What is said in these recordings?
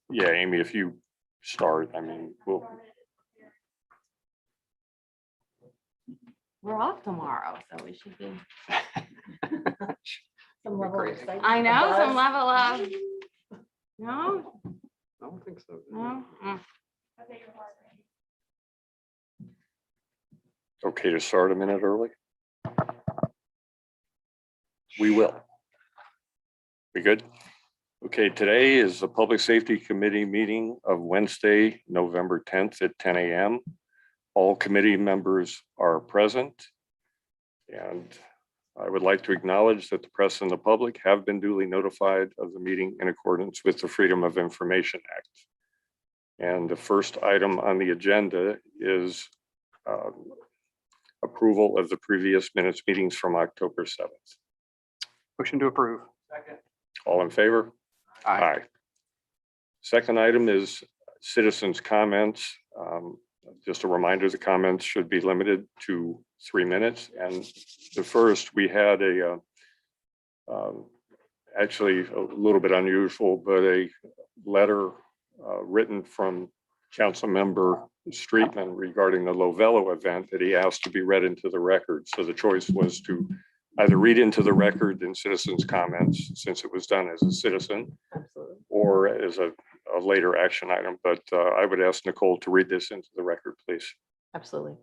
yeah, Amy, if you start, I mean, We're off tomorrow, so we should be. Some level of excitement. I know, Buzz. some level of. No, I don't think so. no. okay to start a minute early? We will. We good? Okay, today is the Public Safety Committee meeting of Wednesday, November 10th at 10 a.m. All committee members are present. And I would like to acknowledge that the press and the public have been duly notified of the meeting in accordance with the Freedom of Information Act. And the first item on the agenda is approval of the previous minutes meetings from October 7th. Motion to approve. Second. All in favor? Aye. Second item is citizens' comments. Just a reminder, the comments should be limited to 3 minutes. And the first, we had actually a little bit unusual, but a letter written from Council Member Streetman regarding the Lovello event that he asked to be read into the record. So the choice was to either read into the record in citizens' comments, since it was done as a citizen, Absolutely. or as a later action item. But I would ask Nicole to read this into the record, please. Absolutely.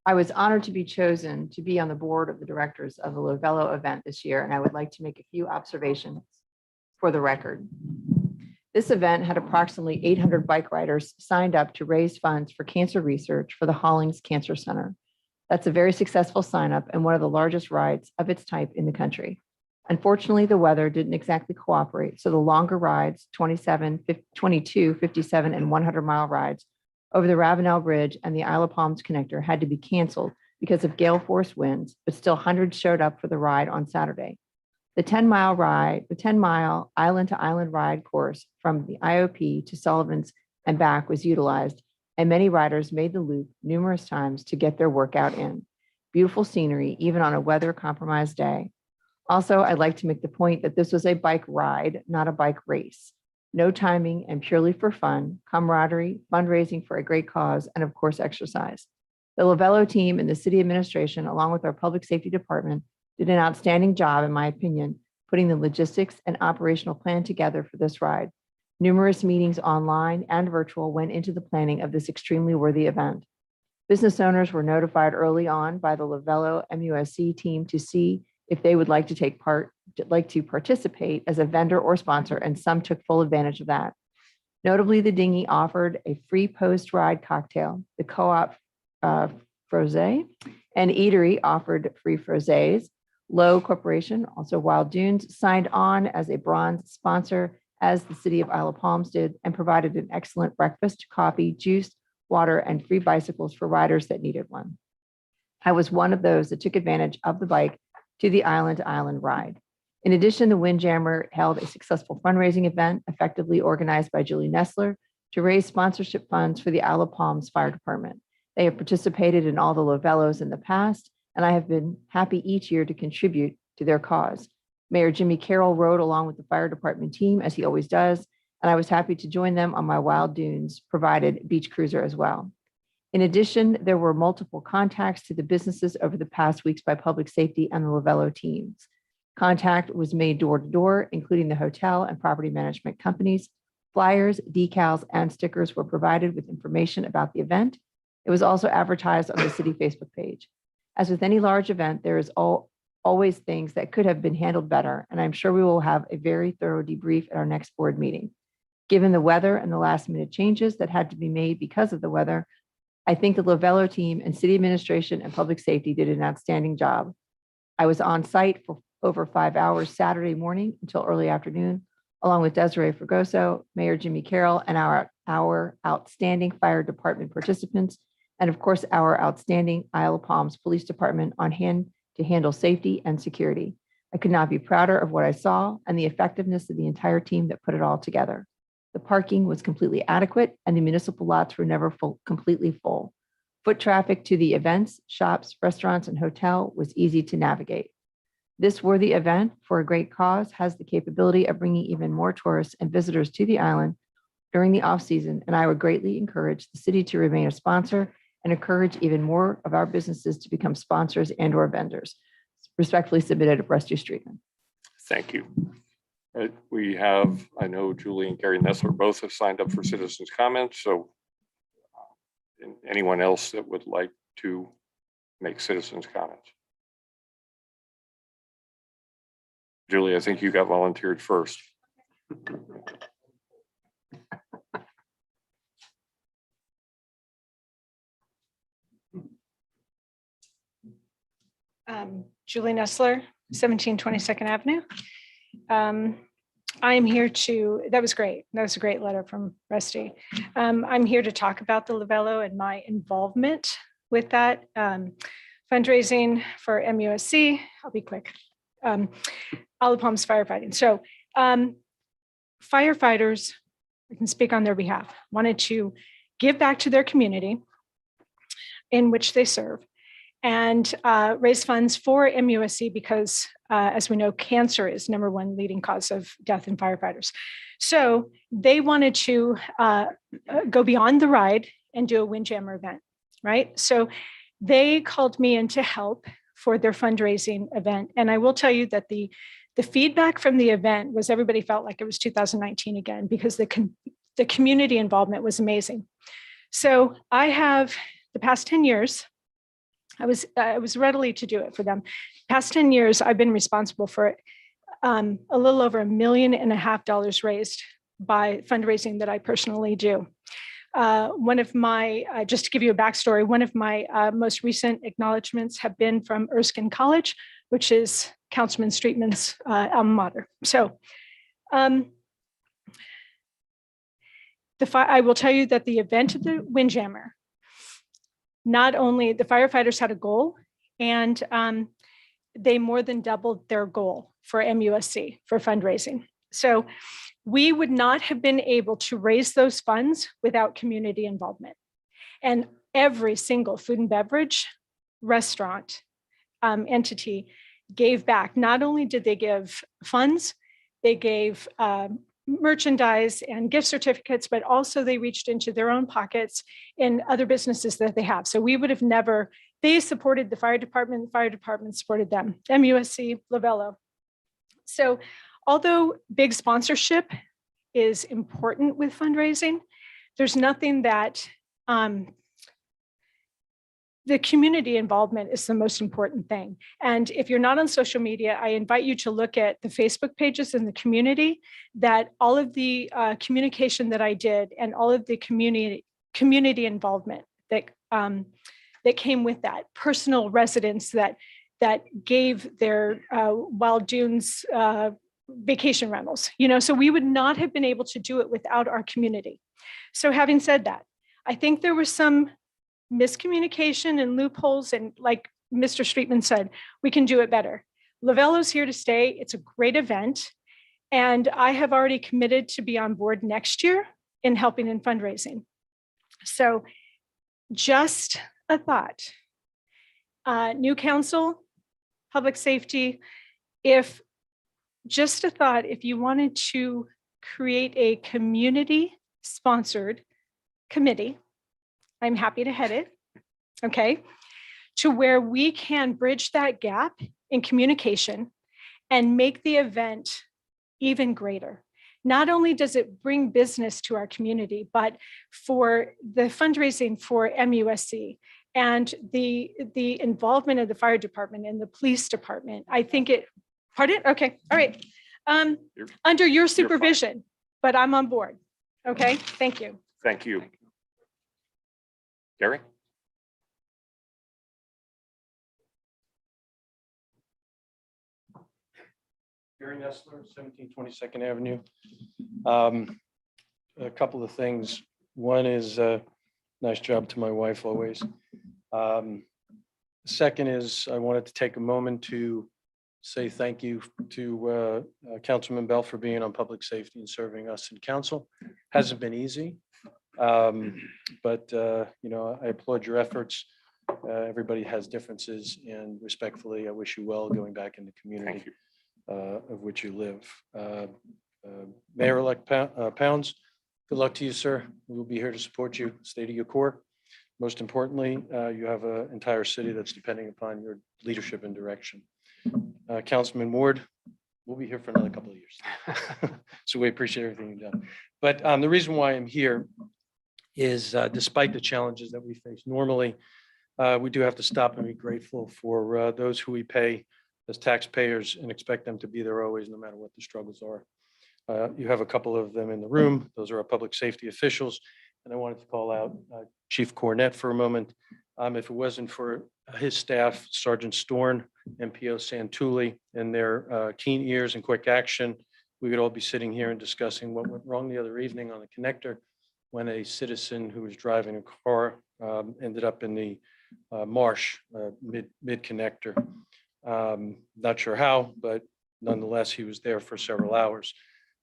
I was honored to be chosen to be on the board of the directors of the Lovello event this year, and I would like to make a few observations for the record. This event had approximately 800 bike riders signed up to raise funds for cancer research for the Hollings Cancer Center. That's a very successful sign up and one of the largest rides of its type in the country. Unfortunately, the weather didn't exactly cooperate, so the longer rides, 27, 22, 57, and 100-mile rides over the Ravenel Bridge and the Isle of Palms connector had to be canceled because of gale force winds, but still hundreds showed up for the ride on Saturday. The 10-mile island-to-island ride course from the IOP to Sullivan's and back was utilized, and many riders made the loop numerous times to get their workout in. Beautiful scenery, even on a weather-compromised day. Also, I'd like to make the point that this was a bike ride, not a bike race. No timing and purely for fun, camaraderie, fundraising for a great cause, and of course, exercise. The Lovello team and the city administration, along with our public safety department, did an outstanding job, in my opinion, putting the logistics and operational plan together for this ride. Numerous meetings online and virtual went into the planning of this extremely worthy event. Business owners were notified early on by the Lovello MUSC team to see if they would like to participate as a vendor or sponsor, and some took full advantage of that. Notably, the dinghy offered a free post-ride cocktail. The co-op frosé and eatery offered free frosés. Lowe Corporation, also Wild Dunes, signed on as a bronze sponsor, as the city of Isle of Palms did, and provided an excellent breakfast, coffee, juice, water, and free bicycles for riders that needed one. I was one of those that took advantage of the bike to the island-to-island ride. In addition, the Windjammer held a successful fundraising event effectively organized by Julie Nessler to raise sponsorship funds for the Isle of Palms Fire Department. They have participated in all the Lovellos in the past, and I have been happy each year to contribute to their cause. Mayor Jimmy Carroll rode along with the fire department team, as he always does, and I was happy to join them on my Wild Dunes provided beach cruiser as well. In addition, there were multiple contacts to the businesses over the past weeks by public safety and the Lovello teams. Contact was made door to door, including the hotel and property management companies. Flyers, decals, and stickers were provided with information about the event. It was also advertised on the city Facebook page. As with any large event, there is always things that could have been handled better, and I'm sure we will have a very thorough debrief at our next board meeting. Given the weather and the last-minute changes that had to be made because of the weather, I think the Lovello team and city administration and public safety did an outstanding job. I was on site for over 5 hours Saturday morning until early afternoon, along with Desiree Fregoso, Mayor Jimmy Carroll, and our outstanding fire department participants, and of course, our outstanding Isle of Palms Police Department on hand to handle safety and security. I could not be prouder of what I saw and the effectiveness of the entire team that put it all together. The parking was completely adequate, and the municipal lots were never completely full. Foot traffic to the events, shops, restaurants, and hotel was easy to navigate. This worthy event for a great cause has the capability of bringing even more tourists and visitors to the island during the off-season, and I would greatly encourage the city to remain a sponsor and encourage even more of our businesses to become sponsors and/or vendors. Respectfully submitted, Rusty Streetman. Thank you. We have, I know Julie and Gary Nessler both have signed up for citizens' comments, so anyone else that would like to make citizens' comments? Julie, I think you got volunteered first. Julie Nessler, 17 22nd Avenue. I'm here to, that was great. That was a great letter from Rusty. I'm here to talk about the Lovello and my involvement with that fundraising for MUSC. I'll be quick. Olive Palms firefighting. So firefighters, I can speak on their behalf, wanted to give back to their community in which they serve and raise funds for MUSC because, as we know, cancer is #1 leading cause of death in firefighters. So they wanted to go beyond the ride and do a Windjammer event, right? So they called me in to help for their fundraising event. And I will tell you that the feedback from the event was everybody felt like it was 2019 again, because the community involvement was amazing. So I have the past 10 years, I was readily to do it for them. Past 10 years, I've been responsible for a little over $1.5 million raised by fundraising that I personally do. One of my, just to give you a backstory, one of my most recent acknowledgements have been from Erskine College, which is Councilman Streetman's alma mater. So I will tell you that the event of the Windjammer, not only the firefighters had a goal, and they more than doubled their goal for MUSC for fundraising. So we would not have been able to raise those funds without community involvement. And every single food and beverage restaurant entity gave back. Not only did they give funds, they gave merchandise and gift certificates, but also they reached into their own pockets in other businesses that they have. So we would have never, they supported the fire department supported them, MUSC, Lovello. So although big sponsorship is important with fundraising, there's nothing that the community involvement is the most important thing. And if you're not on social media, I invite you to look at the Facebook pages in the community, that all of the communication that I did and all of the community involvement that that came with that, personal residents that gave their Wild Dunes vacation rentals, so we would not have been able to do it without our community. So having said that, I think there was some miscommunication and loopholes, and like Mr. Streetman said, we can do it better. Lovello's here to stay. It's a great event. And I have already committed to be on board next year in helping in fundraising. So just a thought, new council, public safety, if you wanted to create a community sponsored committee, I'm happy to head it, okay, to where we can bridge that gap in communication and make the event even greater. Not only does it bring business to our community, but for the fundraising for MUSC and the involvement of the fire department and the police department, I think it, pardon? Okay, all right. Under your supervision, but I'm on board. Okay, thank you. Thank you. Gary? Gary Nessler, 17 22nd Avenue. A couple of things. One is nice job to my wife always. Second is I wanted to take a moment to say thank you to Councilman Bell for being on public safety and serving us in council. Hasn't been easy, but I applaud your efforts Everybody has differences, and respectfully, I wish you well going back in the community Thank you. of which you live. Mayor-elect Pounds, good luck to you, sir. We will be here to support you, stay to your core. Most importantly, you have an entire city that's depending upon your leadership and direction. Councilman Ward, we'll be here for another couple of years. So we appreciate everything you've done. But the reason why I'm here is despite the challenges that we face normally, we do have to stop and be grateful for those who we pay as taxpayers and expect them to be there always, no matter what the struggles are. You have a couple of them in the room. Those are our public safety officials. And I wanted to call out Chief Cornett for a moment. If it wasn't for his staff, Sergeant Storn, MPO Santulli, and their keen ears and quick action, we would all be sitting here and discussing what went wrong the other evening on the connector when a citizen who was driving a car ended up in the marsh mid connector. Not sure how, but nonetheless, he was there for several hours,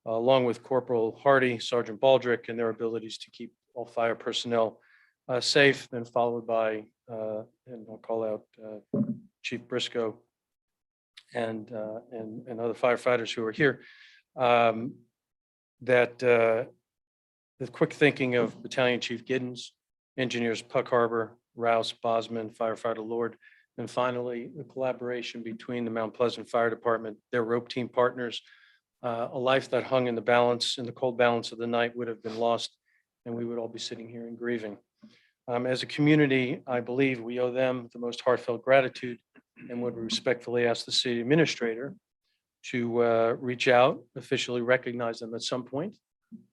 along with Corporal Hardy, Sergeant Baldrick, and their abilities to keep all fire personnel safe, then followed by, and I'll call out Chief Briscoe and other firefighters who are here. The quick thinking of Battalion Chief Giddens, Engineers Puck Harbor, Rouse, Bosman, Firefighter Lord, and finally, the collaboration between the Mount Pleasant Fire Department, their rope team partners. A life that hung in the balance, in the cold balance of the night, would have been lost, and we would all be sitting here and grieving. As a community, I believe we owe them the most heartfelt gratitude, and would respectfully ask the city administrator to reach out, officially recognize them at some point,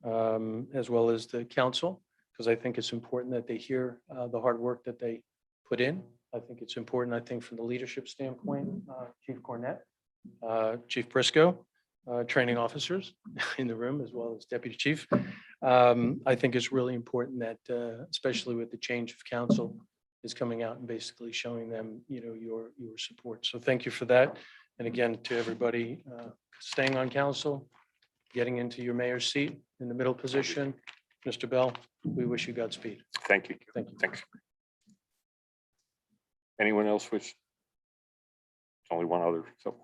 as well as the council, because I think it's important that they hear the hard work that they put in. I think it's important, I think, from the leadership standpoint, Chief Cornett, Chief Briscoe, training officers in the room, as well as Deputy Chief. I think it's really important that, especially with the change of council, is coming out and basically showing them, your support. So thank you for that. And again, to everybody staying on council, getting into your mayor's seat in the middle position, Mr. Bell, we wish you Godspeed. Thank you. Thank you. Thanks. Anyone else wish? Only one other, so.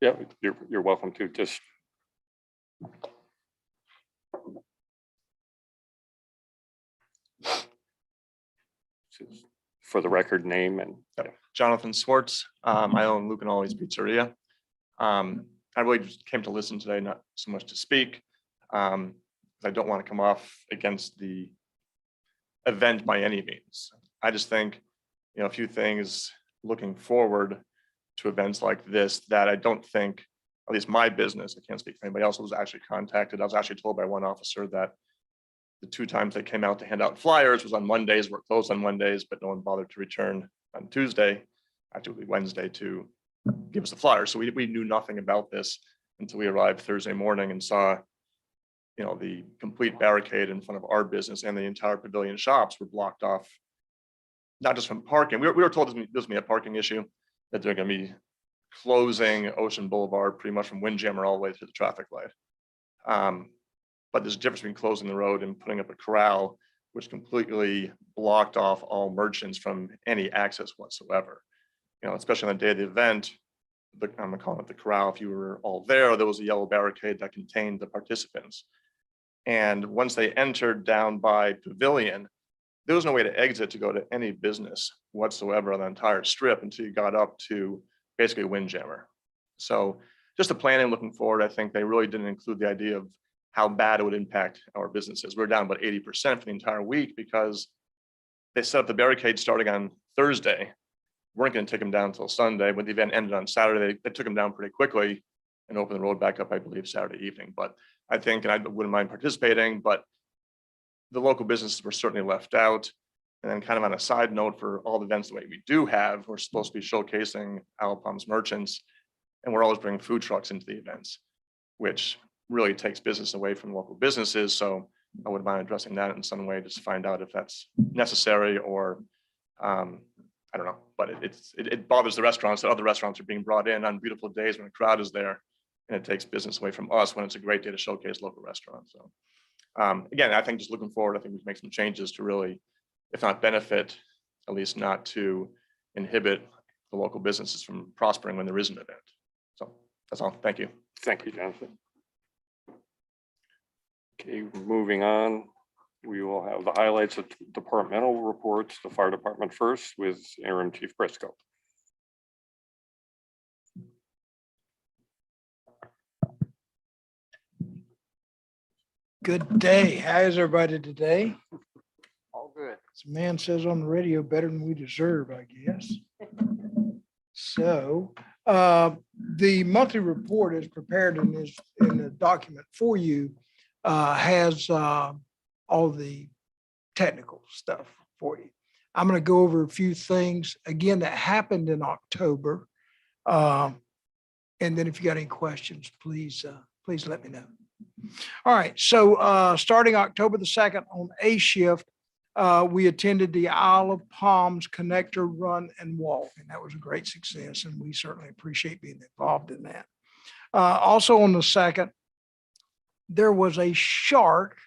Yeah, you're welcome to just. For the record, name and. Jonathan Schwartz. I own Luke and Ollie's Pizzeria. I really just came to listen today, not so much to speak. I don't want to come off against the event by any means. I just think, a few things looking forward to events like this that I don't think, at least my business, I can't speak for anybody else, was actually contacted. I was actually told by one officer that the 2 times they came out to hand out flyers was on Mondays, we're closed on Mondays, but no one bothered to return on Tuesday, actually Wednesday, to give us the flyers. So we knew nothing about this until we arrived Thursday morning and saw, the complete barricade in front of our business, and the entire pavilion shops were blocked off, not just from parking. We were told this was be a parking issue, that they're going to be closing Ocean Boulevard pretty much from Windjammer all the way to the traffic light. But there's a difference between closing the road and putting up a corral, which completely blocked off all merchants from any access whatsoever. Especially on the day of the event, I'm gonna call it the corral. If you were all there was a yellow barricade that contained the participants. And once they entered down by Pavilion, there was no way to exit to go to any business whatsoever on the entire strip until you got up to basically Windjammer. So just the planning looking forward, I think they really didn't include the idea of how bad it would impact our businesses. We're down about 80% for the entire week because they set up the barricade starting on Thursday. Weren't going to take them down until Sunday. When the event ended on Saturday, they took them down pretty quickly and opened the road back up, I believe, Saturday evening. But I think, and I wouldn't mind participating, but the local businesses were certainly left out. And then kind of on a side note, for all the events the way we do have, we're supposed to be showcasing Alabama's merchants, and we're always bringing food trucks into the events, which really takes business away from local businesses. So I wouldn't mind addressing that in some way, just to find out if that's necessary or I don't know, but it bothers the restaurants that other restaurants are being brought in on beautiful days when a crowd is there, and it takes business away from us when it's a great day to showcase local restaurants. So again, I think just looking forward, I think we can make some changes to really, if not benefit at least not to inhibit the local businesses from prospering when there is an event. So that's all. Thank you. Thank you, Jonathan. Okay, moving on, we will have the highlights of departmental reports, the fire department first with interim Chief Briscoe. Good day. How is everybody today? All good. As the man says on the radio, better than we deserve, I guess. So the monthly report is prepared in the document for you, has all the technical stuff for you. I'm going to go over a few things again that happened in October. And then if you got any questions, please let me know. All right, so starting October the 2nd on A shift, we attended the Isle of Palms Connector Run and Walk, and that was a great success, and we certainly appreciate being involved in that. Also on the 2nd, there was a shark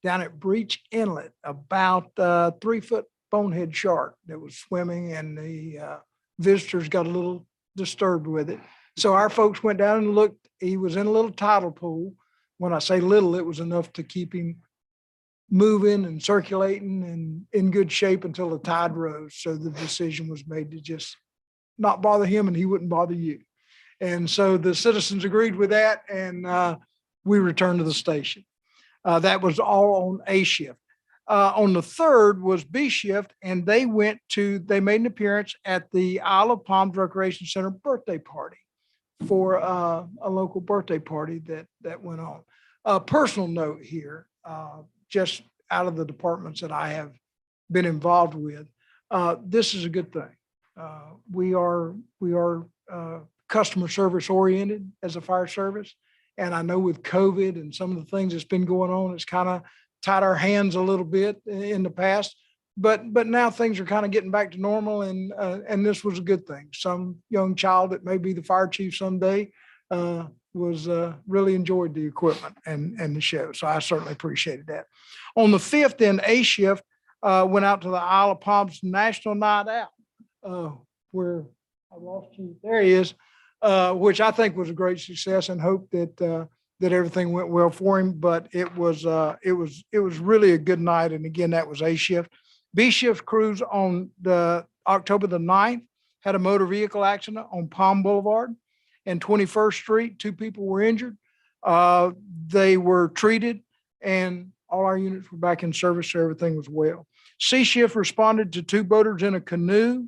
down at Breach Inlet, about 3-foot bonehead shark that was swimming, and the visitors got a little disturbed with it. So our folks went down and looked. He was in a little tidal pool. When I say little, it was enough to keep him moving and circulating and in good shape until the tide rose. So the decision was made to just not bother him and he wouldn't bother you. And so the citizens agreed with that, and we returned to the station. That was all on A shift. On the 3rd was B shift, and they made an appearance at the Isle of Palms Recreation Center birthday party for a local birthday party that went on. A personal note here, just out of the departments that I have been involved with, this is a good thing. We are customer service oriented as a fire service. And I know with COVID and some of the things that's been going on, it's kind of tied our hands a little bit in the past. But now things are kind of getting back to normal, and this was a good thing. Some young child that may be the fire chief someday was really enjoyed the equipment and the show. So I certainly appreciated that. On the 5th, then A shift went out to the Isle of Palms National Night Out, where I lost you. There he is, which I think was a great success, and hope that everything went well for him. But it was really a good night. And again, that was A shift. B shift crews on the October the 9th had a motor vehicle accident on Palm Boulevard and 21st Street. 2 people were injured. They were treated, and all our units were back in service, so everything was well. C shift responded to 2 boaters in a canoe.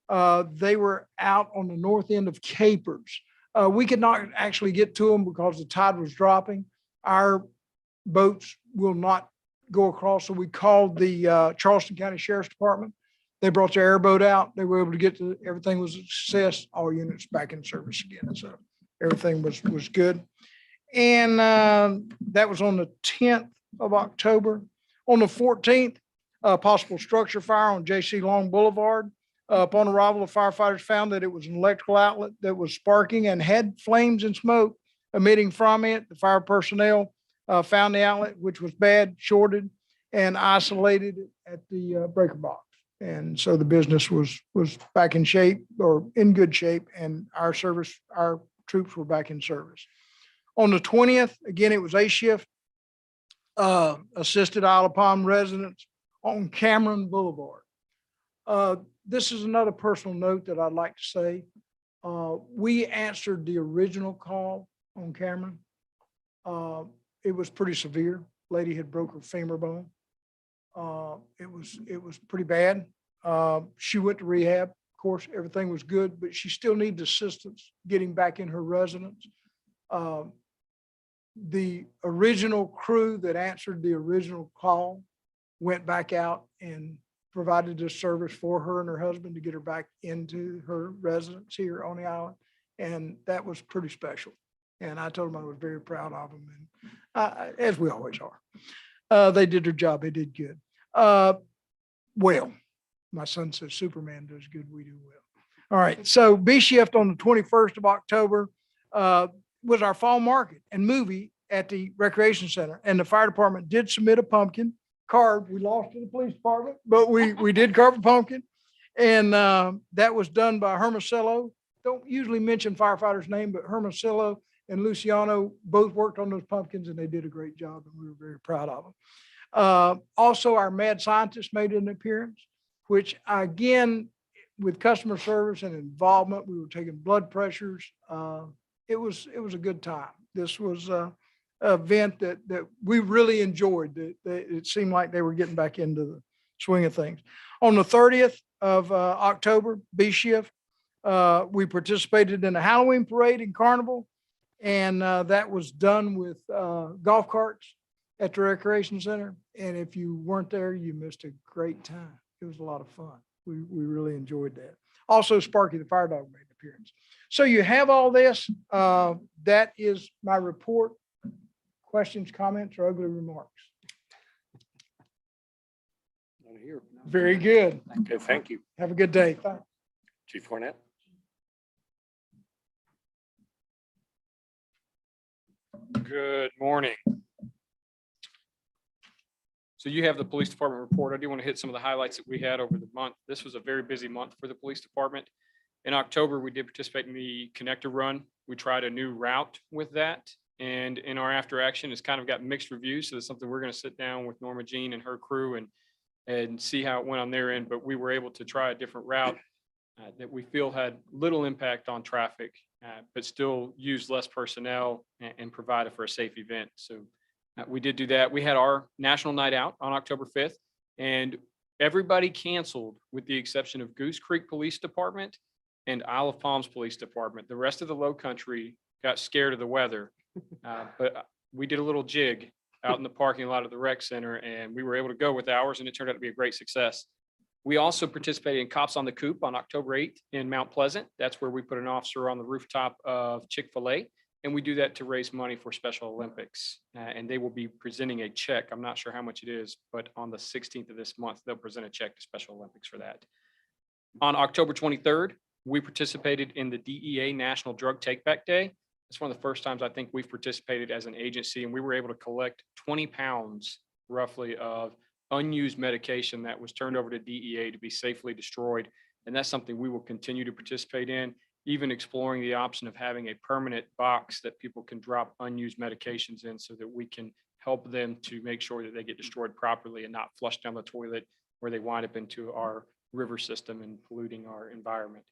They were out on the north end of Capers. We could not actually get to them because the tide was dropping. Our boats will not go across, so we called the Charleston County Sheriff's Department. They brought their airboat out. They were able to get to, everything was a success. All units back in service again, so everything was good. And that was on the 10th of October. On the 14th, a possible structure fire on J.C. Long Boulevard. Upon arrival, the firefighters found that it was an electrical outlet that was sparking and had flames and smoke emitting from it. The fire personnel found the outlet, which was bad, shorted, and isolated it at the breaker box. And so the business was back in shape, or in good shape, and our troops were back in service. On the 20th, again, it was A shift, assisted Isle of Palm residents on Cameron Boulevard. This is another personal note that I'd like to say. We answered the original call on Cameron. It was pretty severe. Lady had broke her femur bone. It was pretty bad. She went to rehab. Of course, everything was good, but she still needs assistance getting back in her residence. The original crew that answered the original call went back out and provided this service for her and her husband to get her back into her residence here on the island. And that was pretty special. And I told them I was very proud of them, and as we always are. They did their job. They did good. Well, my son says Superman does good, we do well. All right, so B shift on the 21st of October was our fall market and movie at the recreation center. And the fire department did submit a pumpkin carved. We lost to the police department, but we did carve a pumpkin. And that was done by Hermosillo. Don't usually mention firefighters' name, but Hermosillo and Luciano both worked on those pumpkins and they did a great job and we were very proud of them. Also, our mad scientist made an appearance, which again, with customer service and involvement, we were taking blood pressures. It was a good time. This was an event that we really enjoyed. It seemed like they were getting back into the swing of things. On the 30th of October, B shift, we participated in a Halloween parade and carnival. And that was done with golf carts at the Recreation Center. And if you weren't there, you missed a great time. It was a lot of fun. We really enjoyed that. Also, Sparky the fire dog made an appearance. So you have all this. That is my report. Questions, comments, or ugly remarks? None here. Very good. Okay, thank you. Have a good day. Thanks. Chief Fournette. Good morning. So you have the police department report. I do want to hit some of the highlights that we had over the month. This was a very busy month for the police department. In October, we did participate in the connector run. We tried a new route with that. And in our after action, it's kind of got mixed reviews. So it's something we're going to sit down with Norma Jean and her crew and see how it went on their end. But we were able to try a different route that we feel had little impact on traffic, but still use less personnel and provide it for a safe event. So we did do that. We had our national night out on October 5th, and everybody canceled with the exception of Goose Creek Police Department and Isle of Palms Police Department. The rest of the low country got scared of the weather, but we did a little jig out in the parking lot of the rec center, and we were able to go with ours, and it turned out to be a great success. We also participated in Cops on the Coop on October 8th in Mount Pleasant. That's where we put an officer on the rooftop of Chick-fil-A. And we do that to raise money for Special Olympics. And they will be presenting a check. I'm not sure how much it is, but on the 16th of this month, they'll present a check to Special Olympics for that. On October 23rd, we participated in the DEA National Drug Take Back Day. It's one of the first times I think we've participated as an agency, and we were able to collect 20 pounds roughly of unused medication that was turned over to DEA to be safely destroyed. And that's something we will continue to participate in, even exploring the option of having a permanent box that people can drop unused medications in so that we can help them to make sure that they get destroyed properly and not flush down the toilet where they wind up into our river system and polluting our environment.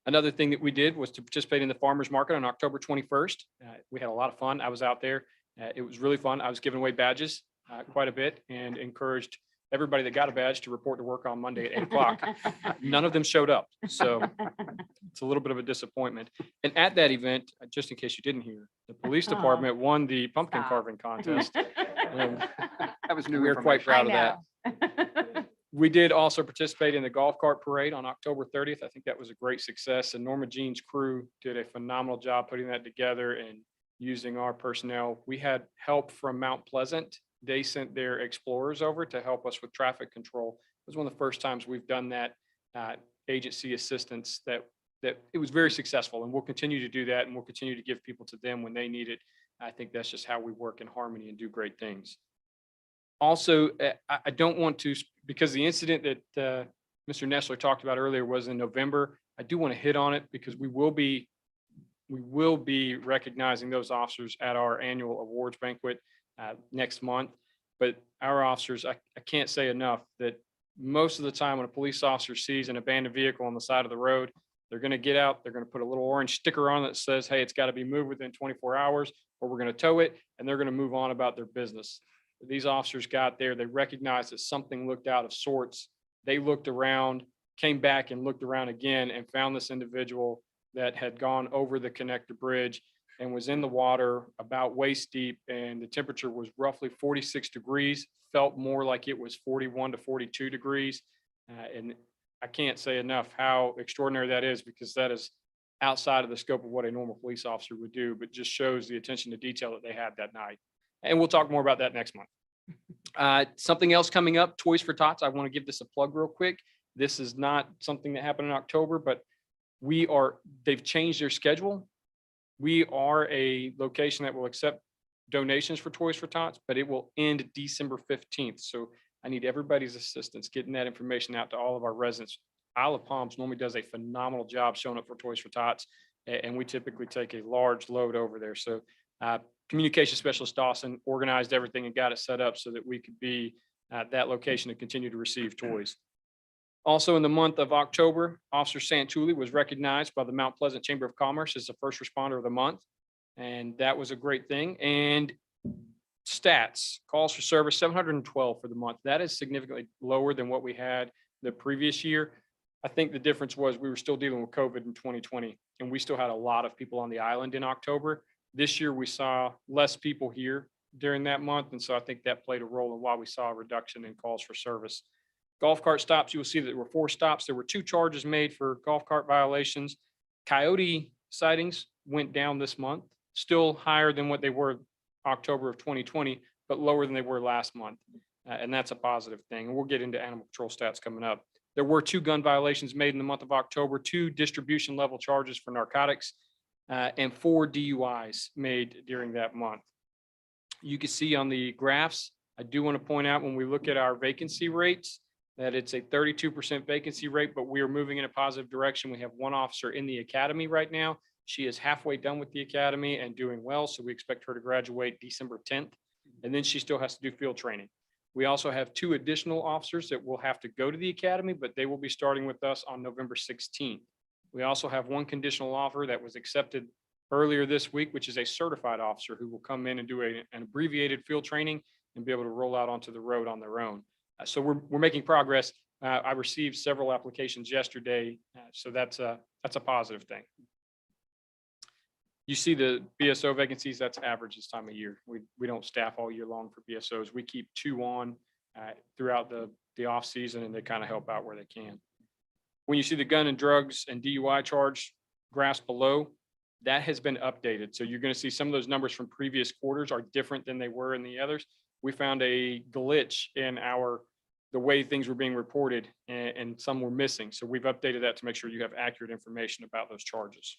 Another thing that we did was to participate in the farmers market on October 21st. We had a lot of fun. I was out there. It was really fun. I was giving away badges quite a bit and encouraged everybody that got a badge to report to work on Monday at 8 o'clock. None of them showed up. So it's a little bit of a disappointment. And at that event, just in case you didn't hear, the police department won the pumpkin Stop. carving contest. And That was new we're quite information. proud of that. We did also participate in the golf cart parade on October 30th. I think that was a great success. And Norma Jean's crew did a phenomenal job putting that together and using our personnel. We had help from Mount Pleasant. They sent their explorers over to help us with traffic control. It was one of the first times we've done that agency assistance that it was very successful, and we'll continue to do that, and we'll continue to give people to them when they need it. I think that's just how we work in harmony and do great things. Also, I don't want to, because the incident that Mr. Nessler talked about earlier was in November. I do want to hit on it because we will be recognizing those officers at our annual awards banquet next month. But our officers, I can't say enough that most of the time when a police officer sees an abandoned vehicle on the side of the road, they're going to get out, they're going to put a little orange sticker on that says, hey, it's got to be moved within 24 hours or we're going to tow it, and they're going to move on about their business. These officers got there, they recognized that something looked out of sorts. They looked around, came back and looked around again and found this individual that had gone over the connector bridge and was in the water about waist deep, and the temperature was roughly 46 degrees, felt more like it was 41 to 42 degrees. And I can't say enough how extraordinary that is, because that is outside of the scope of what a normal police officer would do, but just shows the attention to detail that they had that night. And we'll talk more about that next month. Something else coming up, Toys for Tots. I want to give this a plug real quick. This is not something that happened in October, but they've changed their schedule. We are a location that will accept donations for Toys for Tots, but it will end December 15th. So I need everybody's assistance getting that information out to all of our residents. Isle of Palms normally does a phenomenal job showing up for Toys for Tots. And we typically take a large load over there. So communication specialist Dawson organized everything and got it set up so that we could be at that location to continue to receive toys. Also in the month of October, Officer Santulli was recognized by the Mount Pleasant Chamber of Commerce as the first responder of the month. And that was a great thing. And stats, calls for service, 712 for the month. That is significantly lower than what we had the previous year. I think the difference was we were still dealing with COVID in 2020, and we still had a lot of people on the island in October. This year, we saw less people here during that month, and so I think that played a role in why we saw a reduction in calls for service. Golf cart stops, you will see that there were 4 stops. There were 2 charges made for golf cart violations. Coyote sightings went down this month, still higher than what they were October of 2020, but lower than they were last month. And that's a positive thing. And we'll get into animal control stats coming up. There were 2 gun violations made in the month of October, 2 distribution level charges for narcotics, and 4 DUIs made during that month. You can see on the graphs, I do want to point out when we look at our vacancy rates, that it's a 32% vacancy rate, but we are moving in a positive direction. We have 1 officer in the academy right now. She is halfway done with the academy and doing well, so we expect her to graduate December 10th, and then she still has to do field training. We also have 2 additional officers that will have to go to the academy, but they will be starting with us on November 16th. We also have 1 conditional offer that was accepted earlier this week, which is a certified officer who will come in and do an abbreviated field training and be able to roll out onto the road on their own. So we're making progress. I received several applications yesterday, so that's a positive thing. You see the BSO vacancies, that's average this time of year. We don't staff all year long for BSOs. We keep 2 on throughout the off season, and they kind of help out where they can. When you see the gun and drugs and DUI charge graphs below, that has been updated. So you're going to see some of those numbers from previous quarters are different than they were in the others. We found a glitch in the way things were being reported, and some were missing. So we've updated that to make sure you have accurate information about those charges.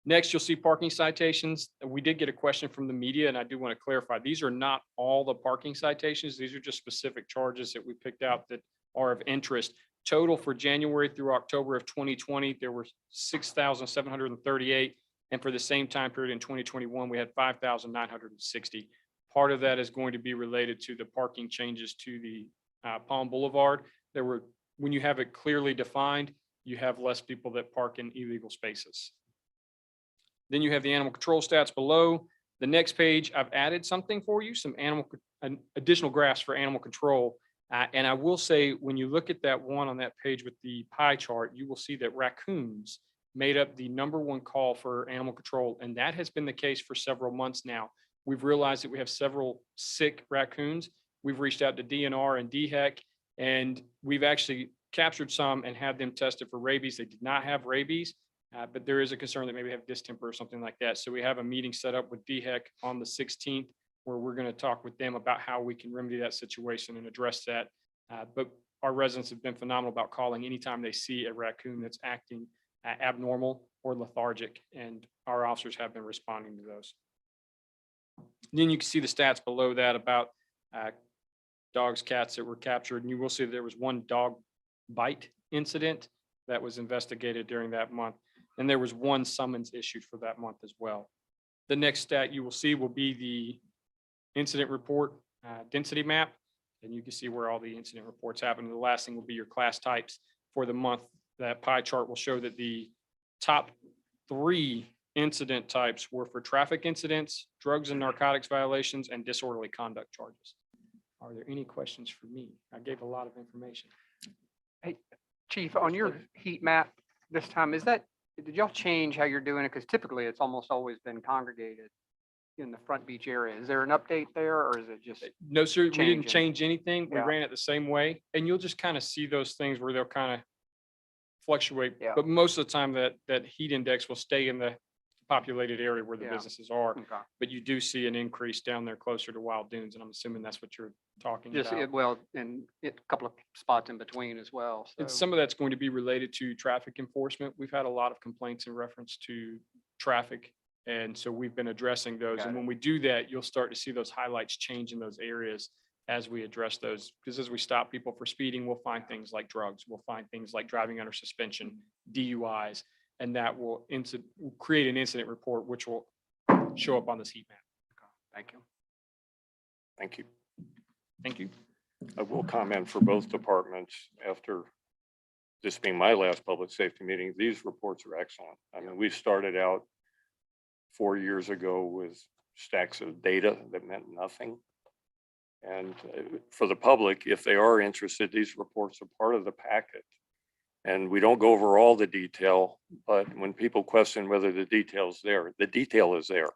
Next, you'll see parking citations. We did get a question from the media, and I do want to clarify, these are not all the parking citations. These are just specific charges that we picked out that are of interest. Total for January through October of 2020, there were 6,738. And for the same time period in 2021, we had 5,960. Part of that is going to be related to the parking changes to the Palm Boulevard. When you have it clearly defined, you have less people that park in illegal spaces. Then you have the animal control stats below. The next page, I've added something for you, some additional graphs for animal control. And I will say, when you look at that one on that page with the pie chart, you will see that raccoons made up the #1 call for animal control. And that has been the case for several months now. We've realized that we have several sick raccoons. We've reached out to DNR and DHEC, and we've actually captured some and had them tested for rabies. They did not have rabies. But there is a concern that maybe have distemper or something like that. So we have a meeting set up with DHEC on the 16th, where we're going to talk with them about how we can remedy that situation and address that. But our residents have been phenomenal about calling anytime they see a raccoon that's acting abnormal or lethargic, and our officers have been responding to those. Then you can see the stats below that about dogs, cats that were captured, and you will see there was 1 dog bite incident that was investigated during that month. And there was 1 summons issued for that month as well. The next stat you will see will be the incident report density map. And you can see where all the incident reports happen. The last thing will be your class types for the month. That pie chart will show that the top 3 incident types were for traffic incidents, drugs and narcotics violations, and disorderly conduct charges. Are there any questions for me? I gave a lot of information. Hey, Chief, on your heat map this time, did y'all change how you're doing it? Because typically it's almost always been congregated in the Front Beach area. Is there an update there, or is it just? No, sir, we didn't changing? change anything. We Yeah. ran it the same way, and you'll just kind of see those things where they'll kind of fluctuate. Yeah. But most of the time that heat index will stay in the populated area where the Yeah. businesses are. Okay. But you do see an increase down there closer to Wild Dunes, and I'm assuming that's what you're talking Just, about. and a couple of spots in between as well. And So, some of that's going to be related to traffic enforcement. We've had a lot of complaints in reference to traffic. And so we've been addressing those. Got And it. when we do that, you'll start to see those highlights change in those areas as we address those. Because as we stop people for speeding, we'll find things like drugs, we'll find things like driving under suspension, DUIs, and that will create an incident report, which will show up on this heat map. Thank you. Thank you. Thank you. I will comment for both departments after this being my last public safety meeting. These reports are excellent. I mean, we started out 4 years ago with stacks of data that meant nothing. And for the public, if they are interested, these reports are part of the packet. And we don't go over all the detail, but when people question whether the detail's there, the detail is there.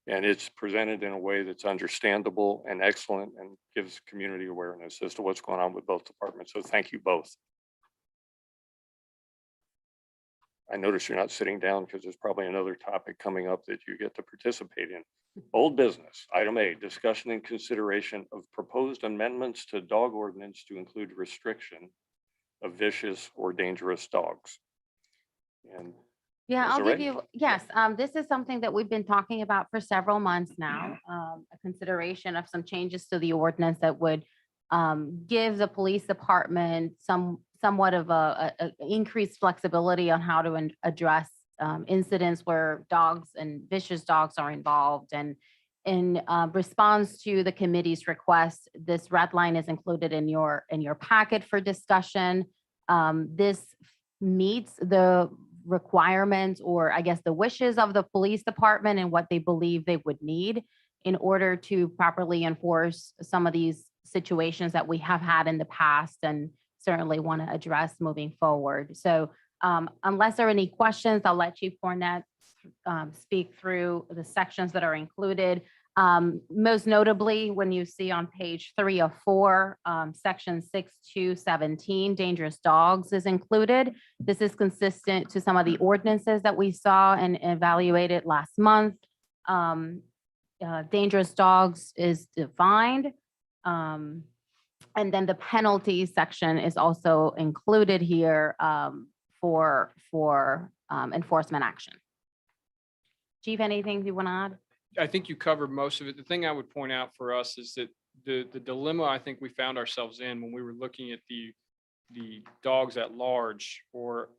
And it's presented in a way that's understandable and excellent and gives community awareness as to what's going on with both departments. So thank you both. I notice you're not sitting down because there's probably another topic coming up that you get to participate in. Old business, item A, discussion and consideration of proposed amendments to dog ordinance to include restriction of vicious or dangerous dogs. And Yeah, Is I'll it give right? you, yes, this is something that we've been talking about for several months now. A consideration of some changes to the ordinance that would give the police department somewhat of a increased flexibility on how to address incidents where dogs and vicious dogs are involved. And in response to the committee's request, this red line is included in your packet for discussion. This meets the requirements, or I guess the wishes of the police department and what they believe they would need in order to properly enforce some of these situations that we have had in the past and certainly want to address moving forward. So unless there are any questions, I'll let Chief Cornett speak through the sections that are included. Most notably, when you see on page 3 of 4, section 6.2.17, dangerous dogs is included. This is consistent to some of the ordinances that we saw and evaluated last month. Dangerous dogs is defined. And then the penalty section is also included here for enforcement action. Chief, anything you want to add? I think you covered most of it. The thing I would point out for us is that the dilemma I think we found ourselves in when we were looking at the dogs at large or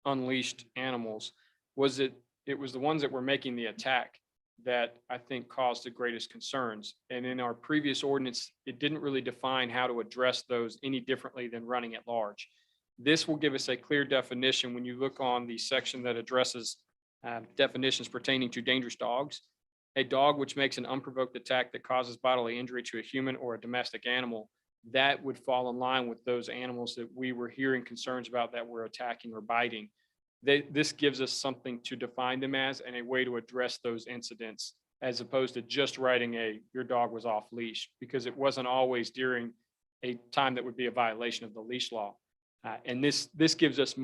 unleashed animals was that it was the ones that were making the attack that I think caused the greatest concerns. And in our previous ordinance, it didn't really define how to address those any differently than running at large. This will give us a clear definition when you look on the section that addresses definitions pertaining to dangerous dogs. A dog which makes an unprovoked attack that causes bodily injury to a human or a domestic animal, that would fall in line with those animals that we were hearing concerns about that were attacking or biting. This gives us something to define them as and a way to address those incidents, as opposed to just writing your dog was off leash, because it wasn't always during a time that would be a violation of the leash law. And this gives us a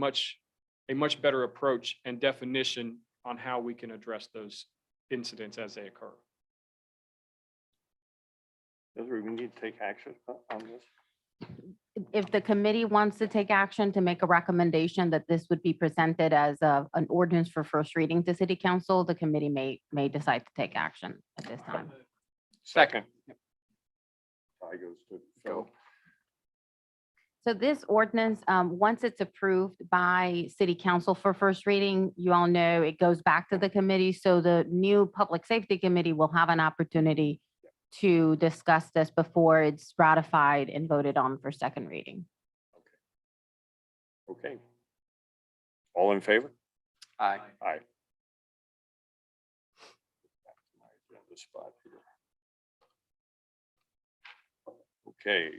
much better approach and definition on how we can address those incidents as they occur. we need to take action on this. If the committee wants to take action to make a recommendation that this would be presented as an ordinance for first reading to city council, the committee may decide to take action at this time. Second. Tie goes to Phil. So this ordinance, once it's approved by city council for first reading, you all know it goes back to the committee. So the new public safety committee will have an opportunity to discuss this before it's ratified and voted on for second reading. Okay. All in favor? Aye. Aye. The spot here. Okay,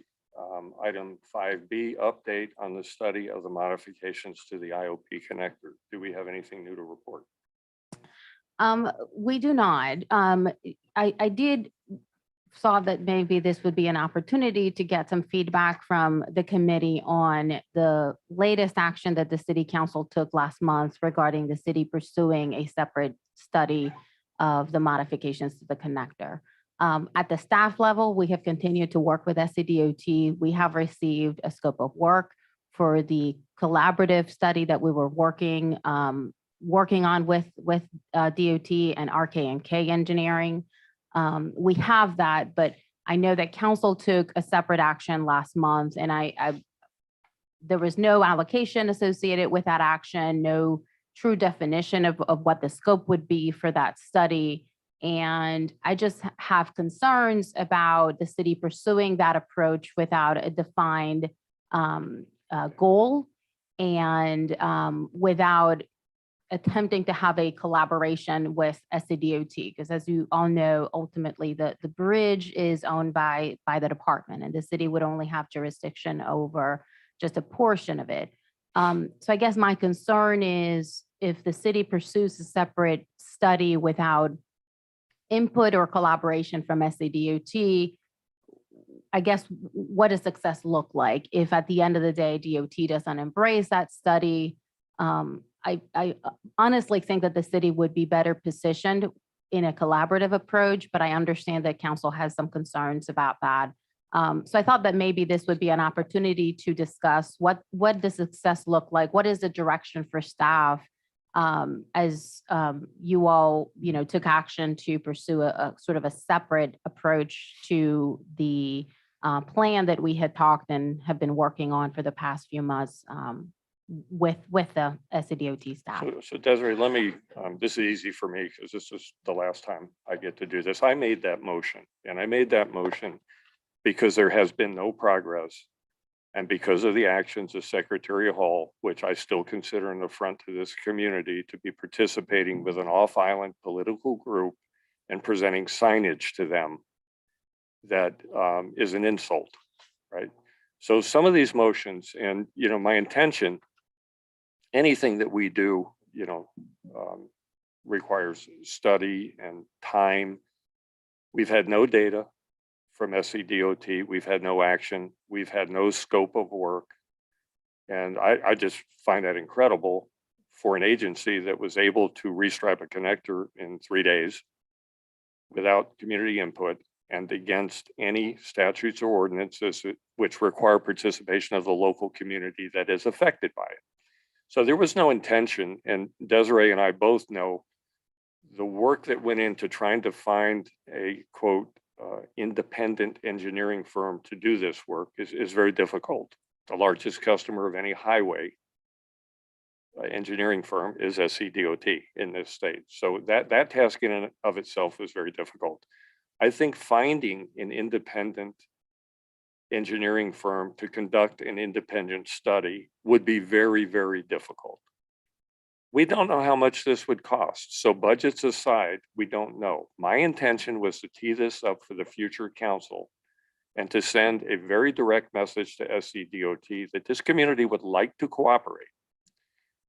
item 5B, update on the study of the modifications to the IOP connector. Do we have anything new to report? We do not. I did saw that maybe this would be an opportunity to get some feedback from the committee on the latest action that the city council took last month regarding the city pursuing a separate study of the modifications to the connector. At the staff level, we have continued to work with SCDOT. We have received a scope of work for the collaborative study that we were working on with DOT and RK&K engineering. We have that, but I know that council took a separate action last month and there was no allocation associated with that action, no true definition of what the scope would be for that study. And I just have concerns about the city pursuing that approach without a defined goal and without attempting to have a collaboration with SCDOT, because as you all know, ultimately the bridge is owned by the department and the city would only have jurisdiction over just a portion of it. So I guess my concern is if the city pursues a separate study without input or collaboration from SCDOT, I guess what does success look like if at the end of the day, DOT doesn't embrace that study? I honestly think that the city would be better positioned in a collaborative approach, but I understand that council has some concerns about that. So I thought that maybe this would be an opportunity to discuss what does success look like? What is the direction for staff as you all, took action to pursue a sort of a separate approach to the plan that we had talked and have been working on for the past few months with the SCDOT staff. So Desiree, let me, this is easy for me because this is the last time I get to do this. I made that motion and I made that motion because there has been no progress. And because of the actions of Secretary Hall, which I still consider an affront to this community to be participating with an off-island political group and presenting signage to them that is an insult, right? So some of these motions and, my intention, anything that we do, requires study and time. We've had no data from SCDOT. We've had no action. We've had no scope of work. And I just find that incredible for an agency that was able to restripe a connector in 3 days without community input and against any statutes or ordinances which require participation of the local community that is affected by it. So there was no intention, and Desiree and I both know the work that went into trying to find a quote, independent engineering firm to do this work is very difficult. The largest customer of any highway engineering firm is SCDOT in this state. So that task in and of itself is very difficult. I think finding an independent engineering firm to conduct an independent study would be very, very difficult. We don't know how much this would cost. So budgets aside, we don't know. My intention was to tee this up for the future council and to send a very direct message to SCDOT that this community would like to cooperate,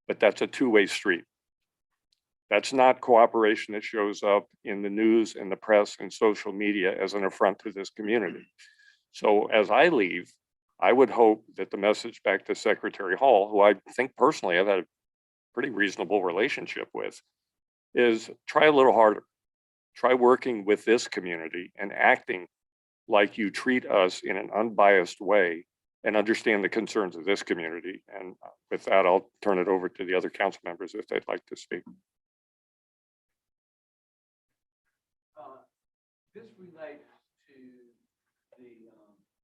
but that's a two-way street. That's not cooperation that shows up in the news and the press and social media as an affront to this community. So as I leave, I would hope that the message back to Secretary Hall, who I think personally I've had a pretty reasonable relationship with, is try a little harder. Try working with this community and acting like you treat us in an unbiased way and understand the concerns of this community. And with that, I'll turn it over to the other council members if they'd like to speak. This relates to the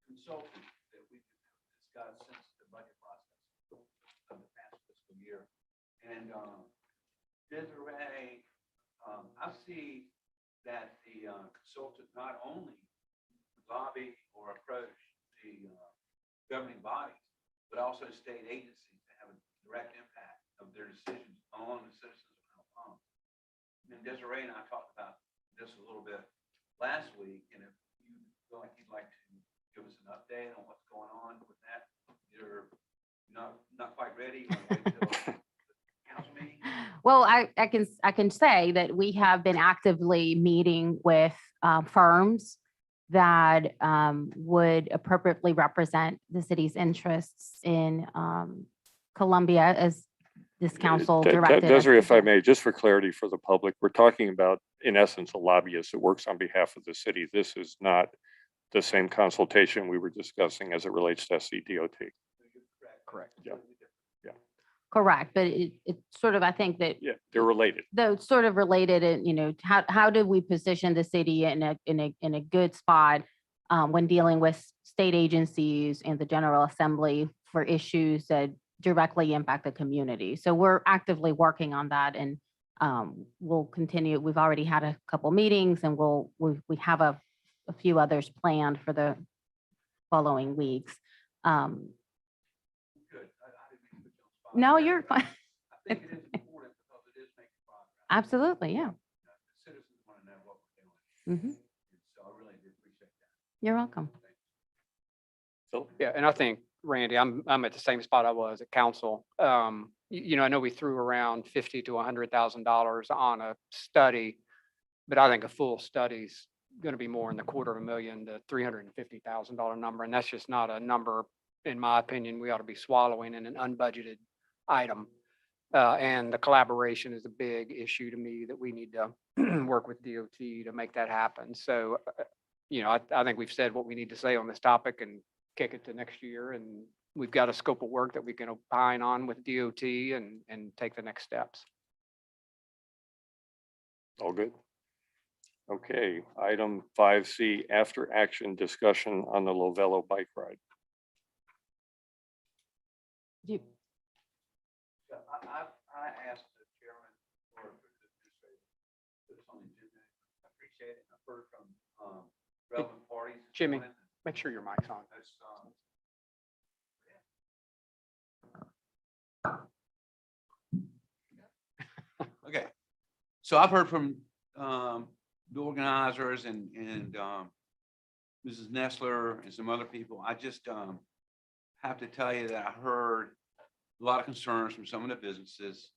consultant that we discussed since the budget process of the past fiscal year. And Desiree, I see that the consultant not only lobby or approach the governing bodies, but also state agencies that have a direct impact of their decisions on the citizens of Mount Palm. And Desiree and I talked about this a little bit last week, and if you feel like you'd like to give us an update on what's going on with that, you're not quite ready. You want to wait till council meeting? Well, I can say that we have been actively meeting with firms that would appropriately represent the city's interests in Columbia as this council directed. Desiree, if I may, just for clarity for the public, we're talking about, in essence, a lobbyist that works on behalf of the city. This is not the same consultation we were discussing as it relates to SCDOT. Correct. Yeah. Correct, but it's sort of, I think that Yeah, they're related. though sort of related and, how do we position the city in a good spot when dealing with state agencies and the General Assembly for issues that directly impact the community. So we're actively working on that, and we'll continue. We've already had a couple meetings, and we have a few others planned for the following weeks. Good. I didn't mean to put you on the spot. No, you're fine. I think it is important because it is making progress. Absolutely, yeah. The citizens want to know what we're doing. Mhm. So I really do appreciate that. You're welcome. So, Yeah, and I think, Randy, I'm at the same spot I was at council. You know, I know we threw around $50,000 to $100,000 on a study, but I think a full study's going to be more in the $250,000 to $350,000 number. And that's just not a number, in my opinion, we ought to be swallowing in an unbudgeted item. And the collaboration is a big issue to me that we need to work with DOT to make that happen. So, you know, I think we've said what we need to say on this topic and kick it to next year. And we've got a scope of work that we can opine on with DOT and take the next steps. all good. Okay, item 5C, after action discussion on the Lovello bike ride. You- Yeah, I asked the chairman or the administrator, put this on the agenda. I appreciate it. I've heard from relevant parties. this Jimmy. morning. Make sure your mic's on. That's, Okay, so I've heard from the organizers and Mrs. Nessler and some other people. I just have to tell you that I heard a lot of concerns from some of the businesses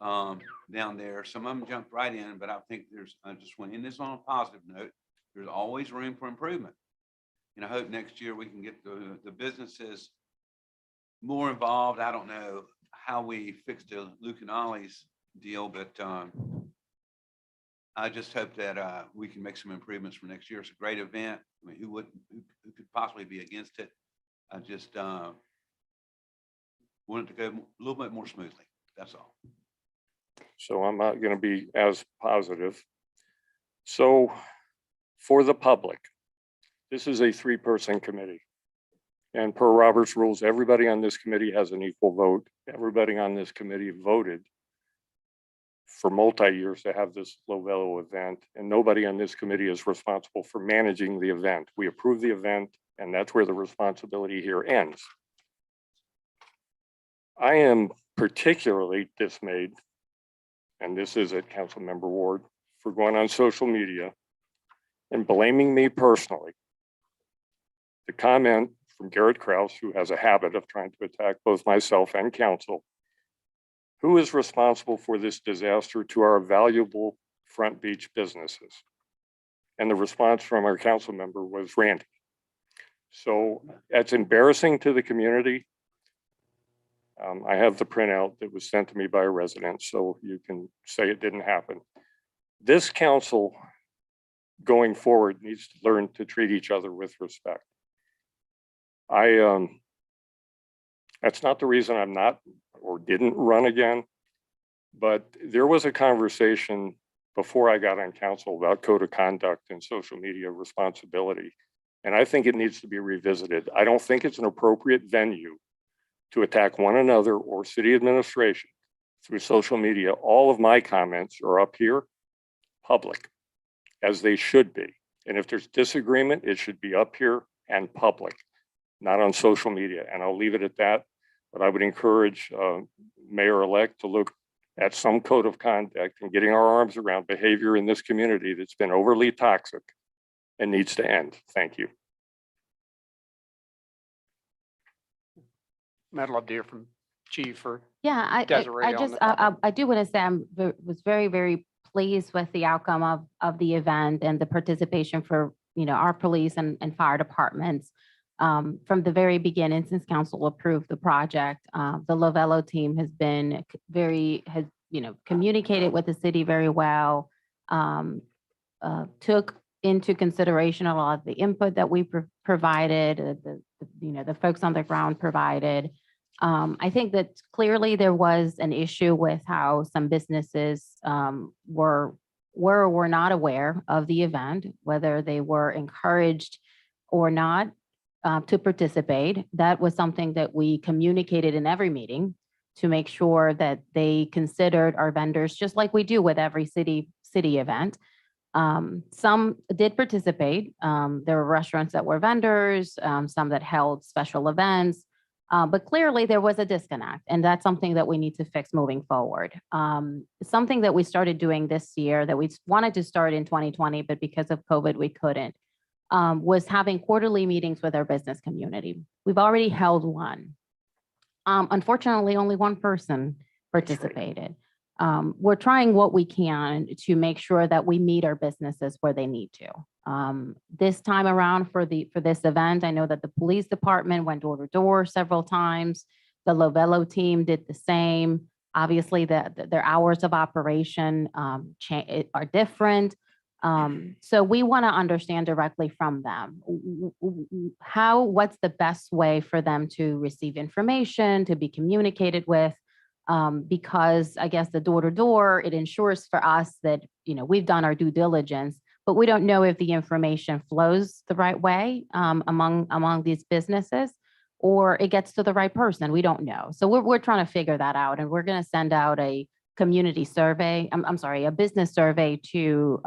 down there. Some of them jumped right in, but I think I just want to end this on a positive note. There's always room for improvement. And I hope next year we can get the businesses more involved. I don't know how we fix the Luke and Ollie's deal, but I just hope that we can make some improvements for next year. It's a great event. I mean, who could possibly be against it? I just want it to go a little bit more smoothly. That's all. So I'm not going to be as positive. So for the public, this is a 3-person committee. And per Robert's rules, everybody on this committee has an equal vote. Everybody on this committee voted for multi-years to have this Lovello event, and nobody on this committee is responsible for managing the event. We approve the event, and that's where the responsibility here ends. I am particularly dismayed, and this is at Councilmember Ward, for going on social media and blaming me personally. The comment from Garrett Krause, who has a habit of trying to attack both myself and council, who is responsible for this disaster to our valuable Front Beach businesses? And the response from our council member was Randy. So that's embarrassing to the community. I have the printout that was sent to me by a resident, so you can say it didn't happen. This council going forward needs to learn to treat each other with respect. That's not the reason I'm not or didn't run again, but there was a conversation before I got on council about code of conduct and social media responsibility. And I think it needs to be revisited. I don't think it's an appropriate venue to attack one another or city administration through social media. All of my comments are up here, public, as they should be. And if there's disagreement, it should be up here and public, not on social media. And I'll leave it at that. But I would encourage Mayor-elect to look at some code of conduct and getting our arms around behavior in this community that's been overly toxic and needs to end. Thank you. I'd love to hear from Chief or Yeah, Desiree I on just, the topic. I do want to say was very, very pleased with the outcome of the event and the participation for, our police and fire departments. From the very beginning, since council approved the project, the Lovello team has been communicated with the city very well, took into consideration a lot of the input that we provided, the folks on the ground provided. I think that clearly there was an issue with how some businesses were or were not aware of the event, whether they were encouraged or not to participate. That was something that we communicated in every meeting to make sure that they considered our vendors, just like we do with every city event. Some did participate. There were restaurants that were vendors, some that held special events. But clearly there was a disconnect, and that's something that we need to fix moving forward. Something that we started doing this year that we wanted to start in 2020, but because of COVID, we couldn't, was having quarterly meetings with our business community. We've already held one. Unfortunately, only one person participated. We're trying what we can to make sure that we meet our businesses where they need to. This time around for this event, I know that the police department went door to door several times. The Lovello team did the same. Obviously, their hours of operation are different. So we want to understand directly from them what's the best way for them to receive information, to be communicated with. Because I guess the door to door, it ensures for us that, we've done our due diligence, but we don't know if the information flows the right way among these businesses, or it gets to the right person. We don't know. So we're trying to figure that out, and we're going to send out a community survey. I'm sorry, a business survey to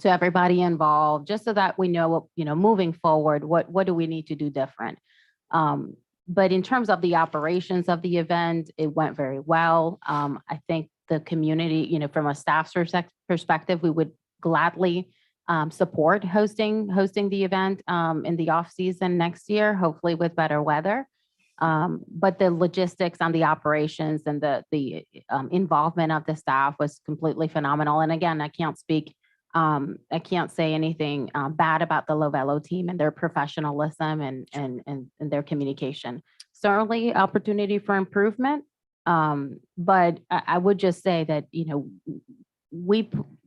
everybody involved, just so that we know, moving forward, what do we need to do different. But in terms of the operations of the event, it went very well. I think the community, from a staff perspective, we would gladly support hosting the event in the off season next year, hopefully with better weather. But the logistics on the operations and the involvement of the staff was completely phenomenal. And again, I can't say anything bad about the Lovello team and their professionalism and their communication. Certainly opportunity for improvement. But I would just say that,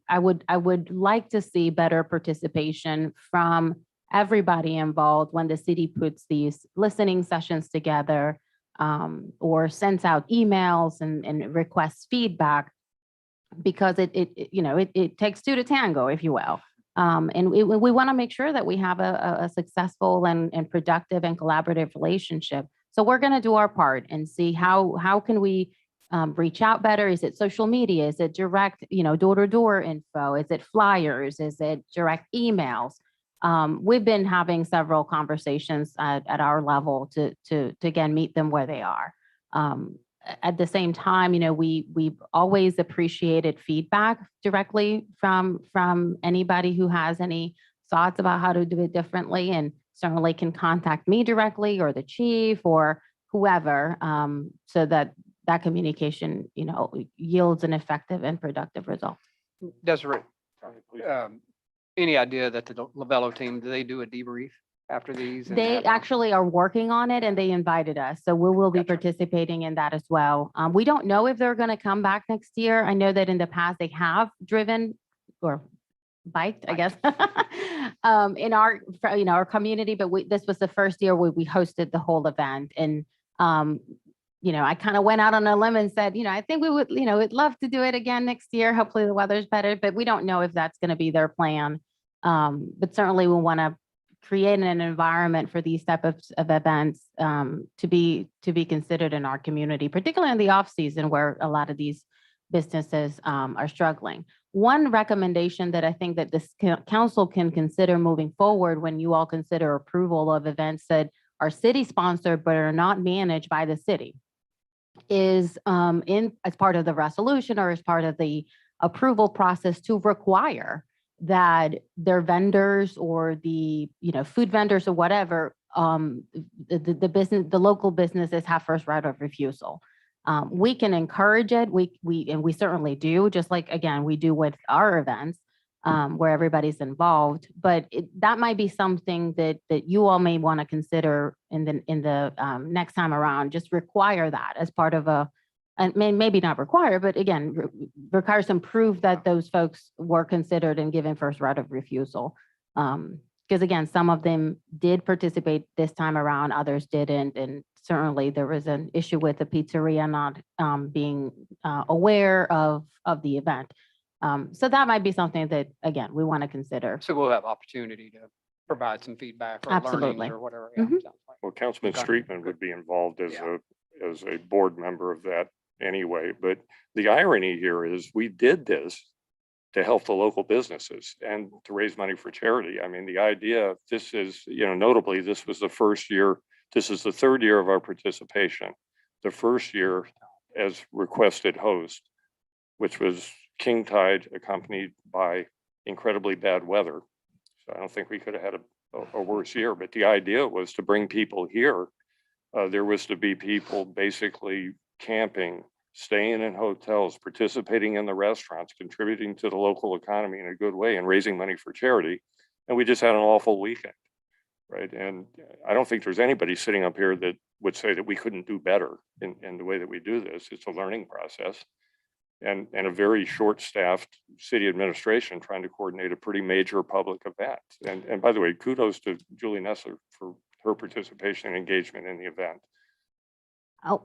I would like to see better participation from everybody involved when the city puts these listening sessions together, or sends out emails and requests feedback, because it takes two to tango, if you will. And we want to make sure that we have a successful and productive and collaborative relationship. So we're going to do our part and see how can we reach out better. Is it social media? Is it direct, door-to-door info? Is it flyers? Is it direct emails? We've been having several conversations at our level to again meet them where they are. At the same time, we've always appreciated feedback directly from anybody who has any thoughts about how to do it differently, and certainly can contact me directly or the chief or whoever, so that communication, yields an effective and productive result. Desiree, any idea that the Lovello team, do they do a debrief after these? And They actually are working on it, and they invited us. So we will be Gotcha. participating in that as well. We don't know if they're going to come back next year. I know that in the past they have driven or biked, I guess, in our community, but this was the first year we hosted the whole event. And, I kind of went out on a limb and said, I think we would, we'd love to do it again next year. Hopefully the weather's better, but we don't know if that's going to be their plan. But certainly we want to create an environment for these type of events to be considered in our community, particularly in the off season where a lot of these businesses are struggling. One recommendation that I think that this council can consider moving forward when you all consider approval of events that are city sponsored but are not managed by the city is as part of the resolution or as part of the approval process to require that their vendors or the food vendors or whatever, the local businesses have first right of refusal. We can encourage it. We certainly do, just like, again, we do with our events where everybody's involved. But that might be something that you all may want to consider in the next time around. Just require that as part of and maybe not require, but again, require some proof that those folks were considered and given first right of refusal. Because again, some of them did participate this time around, others didn't. And certainly there was an issue with the pizzeria not being aware of the event. So that might be something that, again, we want to consider. So we'll have opportunity to provide some feedback or learnings Absolutely. or whatever. Yeah, Mhm. sounds like. Well, Councilman Okay. Streetman would be involved as Yeah. a board member of that anyway. But the irony here is we did this to help the local businesses and to raise money for charity. I mean, the idea, this is, notably, this was the first year, this is the third year of our participation. The first year as requested host, which was king tide accompanied by incredibly bad weather. So I don't think we could have had a worse year, but the idea was to bring people here. There was to be people basically camping, staying in hotels, participating in the restaurants, contributing to the local economy in a good way and raising money for charity. And we just had an awful weekend, right? And I don't think there's anybody sitting up here that would say that we couldn't do better in the way that we do this. It's a learning process. And a very short-staffed city administration trying to coordinate a pretty major public event. And by the way, kudos to Julie Nessler for her participation and engagement in the event.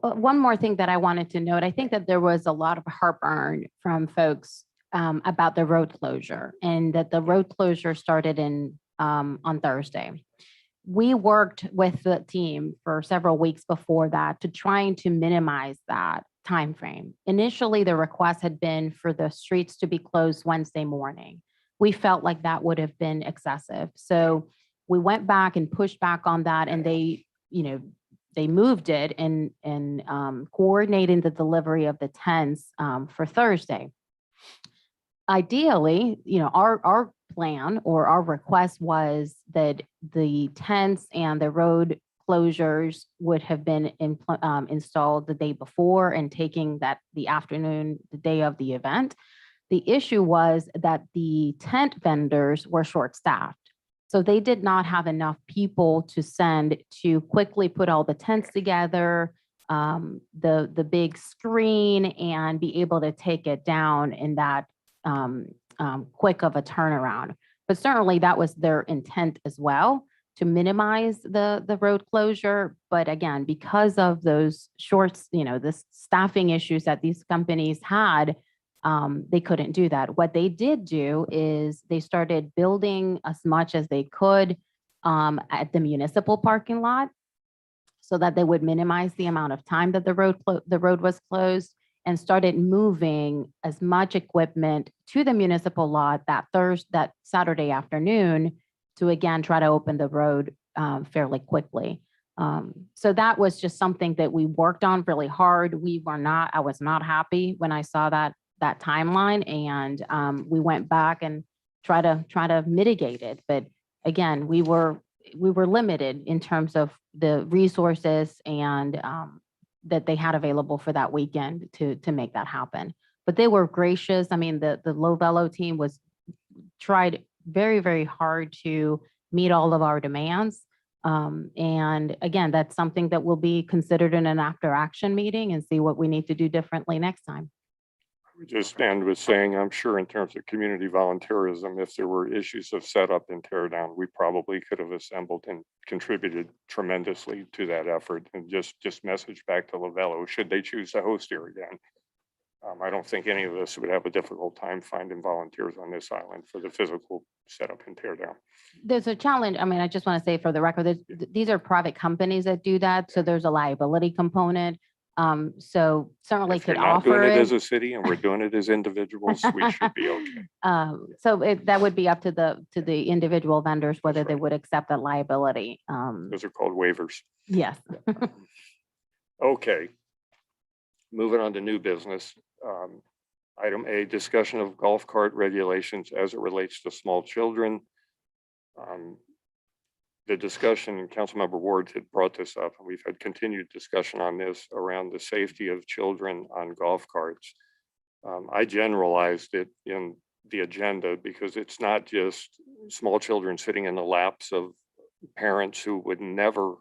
One more thing that I wanted to note, I think that there was a lot of heartburn from folks about the road closure, and that the road closure started on Thursday. We worked with the team for several weeks before that to trying to minimize that timeframe. Initially, the request had been for the streets to be closed Wednesday morning. We felt like that would have been excessive. So we went back and pushed back on that, and they moved it and coordinating the delivery of the tents for Thursday. Ideally, our plan or our request was that the tents and the road closures would have been installed the day before and taking that the afternoon, the day of the event. The issue was that the tent vendors were short-staffed. So they did not have enough people to send to quickly put all the tents together, the big screen, and be able to take it down in that quick of a turnaround. But certainly that was their intent as well, to minimize the road closure. But again, because of those shorts, the staffing issues that these companies had, they couldn't do that. What they did do is they started building as much as they could at the municipal parking lot so that they would minimize the amount of time that the road was closed, and started moving as much equipment to the municipal lot that Saturday afternoon to again try to open the road fairly quickly. So that was just something that we worked on really hard. I was not happy when I saw that timeline, and we went back and try to mitigate it. But again, we were limited in terms of the resources and that they had available for that weekend to make that happen. But they were gracious. I mean, the Low Velo team tried very, very hard to meet all of our demands. And again, that's something that will be considered in an after action meeting and see what we need to do differently next time. We just end with saying, I'm sure in terms of community volunteerism, if there were issues of setup and tear down, we probably could have assembled and contributed tremendously to that effort. And just message back to Lovello, should they choose to host here again. I don't think any of us would have a difficult time finding volunteers on this island for the physical setup and tear down. There's a challenge. I mean, I just want to say for the record, these are private companies that do that. So there's a liability component. So certainly If you're could not offer doing it as it. a city and we're doing it as individuals, we should be okay. So that would be up to the individual vendors, whether they right. would accept that liability. Those are called waivers. Yes. Okay. Moving on to new business. Item A, discussion of golf cart regulations as it relates to small children. The discussion, Councilmember Ward had brought this up, and we've had continued discussion on this around the safety of children on golf carts. I generalized it in the agenda because it's not just small children sitting in the laps of parents who would never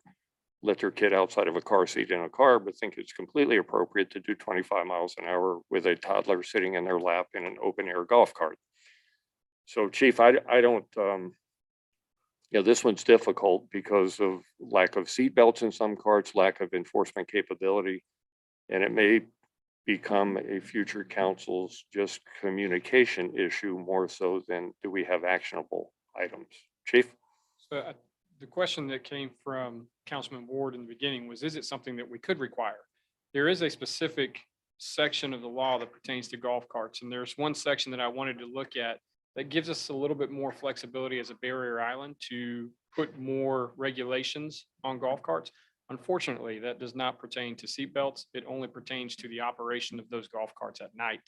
let their kid outside of a car seat in a car, but think it's completely appropriate to do 25 miles an hour with a toddler sitting in their lap in an open air golf cart. So Chief, I don't, this one's difficult because of lack of seat belts in some carts, lack of enforcement capability, and it may become a future council's just communication issue more so than do we have actionable items. Chief? So the question that came from Councilman Ward in the beginning was, is it something that we could require? There is a specific section of the law that pertains to golf carts, and there's one section that I wanted to look at that gives us a little bit more flexibility as a barrier island to put more regulations on golf carts. Unfortunately, that does not pertain to seatbelts. It only pertains to the operation of those golf carts at night.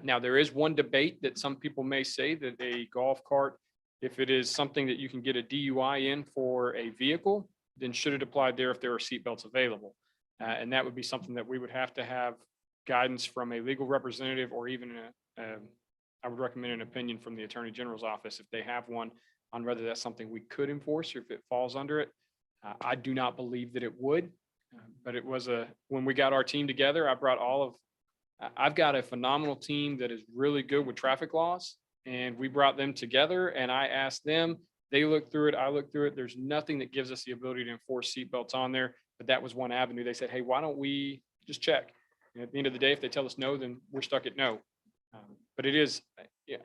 Now, there is one debate that some people may say that a golf cart, if it is something that you can get a DUI in for a vehicle, then should it apply there if there are seatbelts available? And that would be something that we would have to have guidance from a legal representative or even I would recommend an opinion from the Attorney General's office if they have one on whether that's something we could enforce or if it falls under it. I do not believe that it would, but it was when we got our team together, I brought I've got a phenomenal team that is really good with traffic laws, and we brought them together and I asked them, they looked through it, I looked through it. There's nothing that gives us the ability to enforce seatbelts on there, but that was one avenue. They said, hey, why don't we just check? And at the end of the day, if they tell us no, then we're stuck at no. But it is,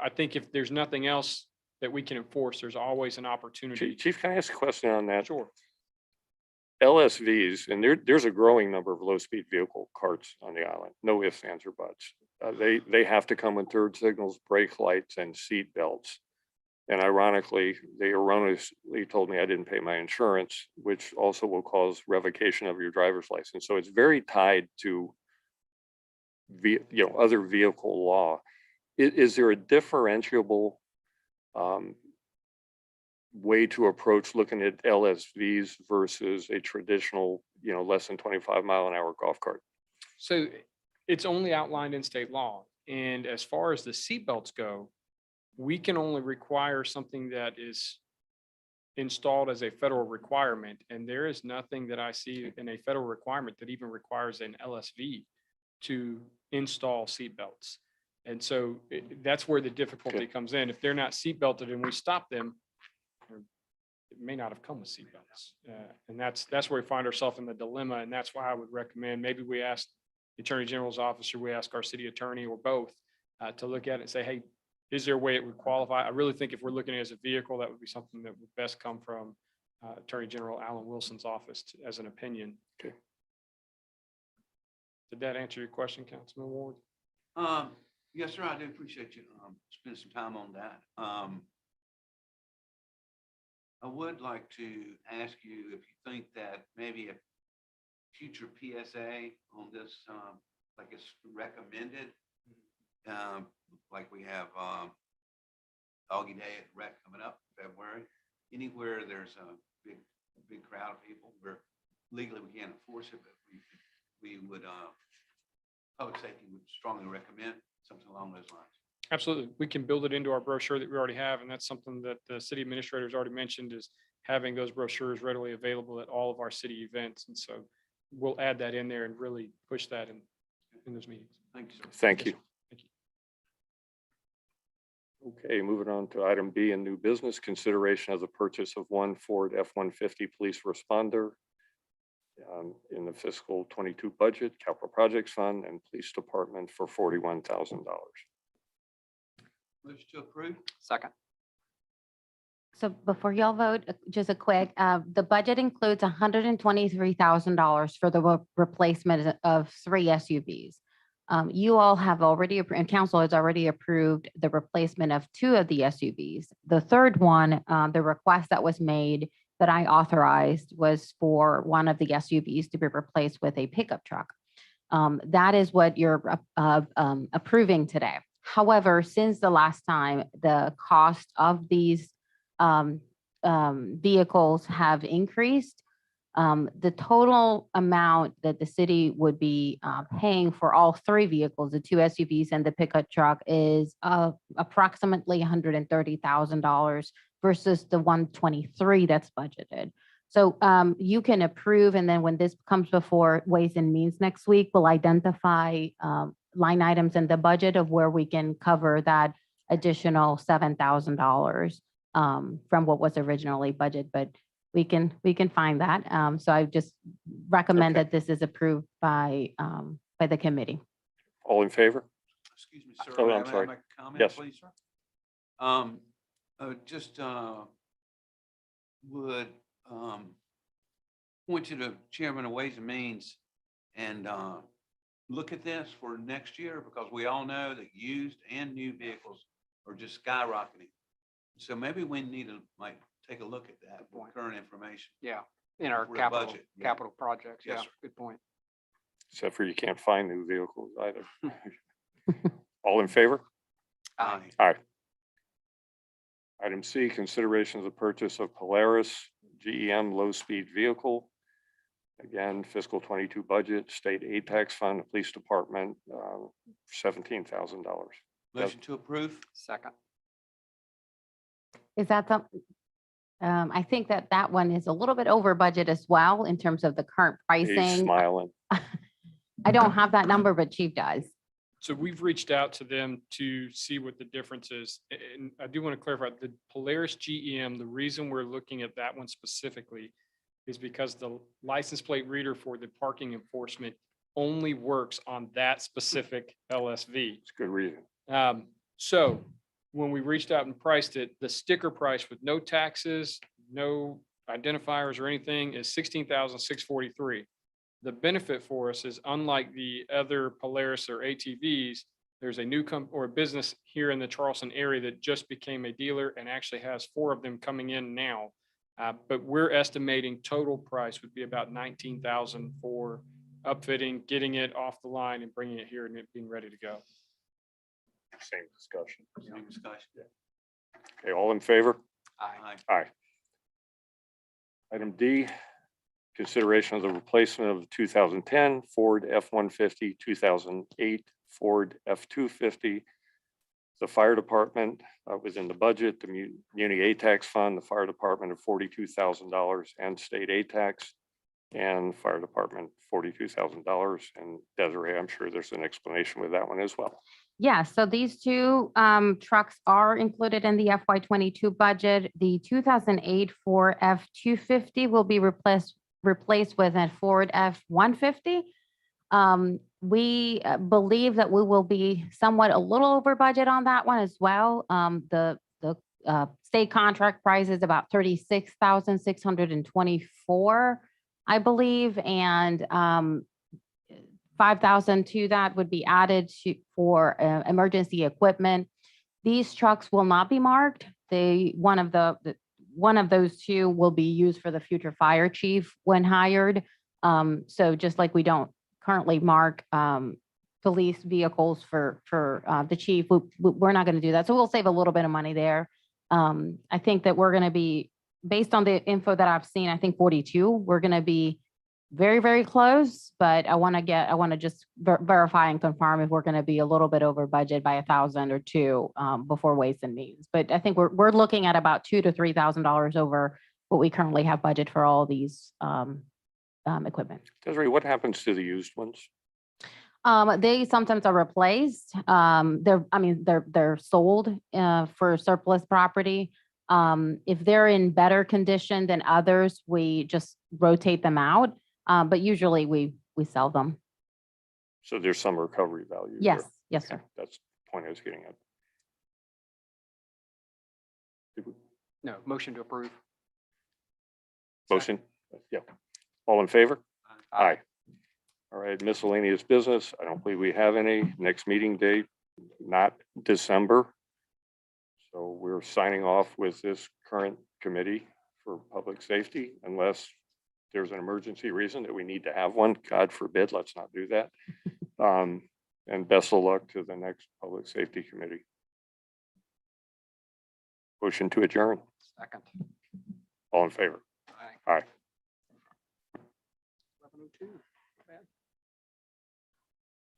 I think if there's nothing else that we can enforce, there's always an opportunity. Chief, can I ask a question on that? Sure. LSVs, and there's a growing number of low-speed vehicle carts on the island, no ifs, ands, or buts. They have to come with third signals, brake lights, and seat belts. And ironically, they erroneously told me I didn't pay my insurance, which also will cause revocation of your driver's license. So it's very tied to other vehicle law. Is there a differentiable way to approach looking at LSVs versus a traditional, less than 25-mile-an-hour golf cart? So it's only outlined in state law. And as far as the seatbelts go, we can only require something that is installed as a federal requirement. And there is nothing that I see in a federal requirement that even requires an LSV to install seatbelts. And so that's where the difficulty comes in. If they're not seatbelted and we stop them, it may not have come with seatbelts. And that's where we find ourselves in the dilemma. And that's why I would recommend maybe we ask the Attorney General's office or we ask our city attorney or both to look at it and say, hey, is there a way it would qualify? I really think if we're looking at it as a vehicle, that would be something that would best come from Attorney General Alan Wilson's office as an opinion. Okay. Did that answer your question, Councilman Ward? Yes, sir, I do appreciate you spending some time on that. I would like to ask you if you think that maybe a future PSA on this, like it's recommended, like we have Doggy Day at Rec coming up in February. Anywhere there's a big crowd of people where legally we can't enforce it, but we would public safety would strongly recommend something along those lines. Absolutely. We can build it into our brochure that we already have. And that's something that the city administrator's already mentioned is having those brochures readily available at all of our city events. And so we'll add that in there and really push that in those meetings. Thank you, sir. Thank you. Thank you. Okay, moving on to item B in new business, consideration of the purchase of one Ford F-150 police responder in the fiscal 22 budget, capital projects fund, and police department for $41,000. Motion to approve. Second. So before y'all vote, just a quick, the budget includes $123,000 for the replacement of 3 SUVs. You all have already, and council has already approved the replacement of 2 of the SUVs. The third one, the request that was made that I authorized was for one of the SUVs to be replaced with a pickup truck. That is what you're approving today. However, since the last time, the cost of these vehicles have increased. The total amount that the city would be paying for all 3 vehicles, the 2 SUVs and the pickup truck, is approximately $130,000 versus the $123 that's budgeted. So you can approve, and then when this comes before Ways and Means next week, we'll identify line items in the budget of where we can cover that additional $7,000 from what was originally budgeted, but we can find that. So I just recommend that this is approved by the committee. All in favor? Excuse me, sir. Oh, May I'm I sorry. make a comment, Yes. please, sir? Just would point to the chairman of Ways and Means and look at this for next year, because we all know that used and new vehicles are just skyrocketing. So maybe we need to like take a look at that with current information. Yeah, in our For the capital, budget, yeah. capital projects. Yes, Yeah, sir. good point. Except for you can't find new vehicles either. All in favor? Aye. Aye. Item C, consideration of the purchase of Polaris GEM low-speed vehicle. Again, fiscal 22 budget, state aid tax fund, the police department, $17,000. Motion to approve? Second. Is that the, I think that that one is a little bit over budget as well in terms of the current He's pricing. smiling. I don't have that number, but Chief does. So we've reached out to them to see what the difference is. And I do want to clarify, the Polaris GEM, the reason we're looking at that one specifically is because the license plate reader for the parking enforcement only works on that specific LSV. It's a good reason. So when we reached out and priced it, the sticker price with no taxes, no identifiers or anything is $16,643. The benefit for us is, unlike the other Polaris or ATVs, there's a new or a business here in the Charleston area that just became a dealer and actually has 4 of them coming in now. But we're estimating total price would be about $19,000 for upfitting, getting it off the line and bringing it here and it being ready to go. Same discussion. Same discussion. Okay, all in favor? Aye. Aye. Item D, consideration of the replacement of the 2010 Ford F-150, 2008 Ford F-250. The fire department within the budget, the Muni A-tax fund, the fire department of $42,000 and state A-tax, and fire department $42,000. And Desiree, I'm sure there's an explanation with that one as well. Yeah, so these two trucks are included in the FY22 budget. The 2008 Ford F-250 will be replaced with a Ford F-150. We believe that we will be somewhat a little over budget on that one as well. The state contract price is about $36,624, I believe, and $5,000 to that would be added for emergency equipment. These trucks will not be marked. One of those two will be used for the future fire chief when hired. So just like we don't currently mark police vehicles for the chief, we're not going to do that. So we'll save a little bit of money there. I think that we're going to be, based on the info that I've seen, I think 42, we're going to be very, very close, but I want to just verify and confirm if we're going to be a little bit over budget by $1,000 or $2,000 before Ways and Means. But I think we're looking at about $2,000 to $3,000 over what we currently have budget for all these equipment. Desiree, what happens to the used ones? They sometimes are replaced. They're sold for surplus property. If they're in better condition than others, we just rotate them out. But usually we sell them. So there's some recovery value. Yes, there. yes, sir. That's the point I was getting at. No, motion to approve. Motion? Yeah. All in favor? Aye. All right, miscellaneous business. I don't believe we have any. Next meeting date, not December. So we're signing off with this current committee for public safety unless there's an emergency reason that we need to have one. God forbid, let's not do that. And best of luck to the next public safety committee. Motion to adjourn. Second. All in favor? Aye. Aye. 11:02.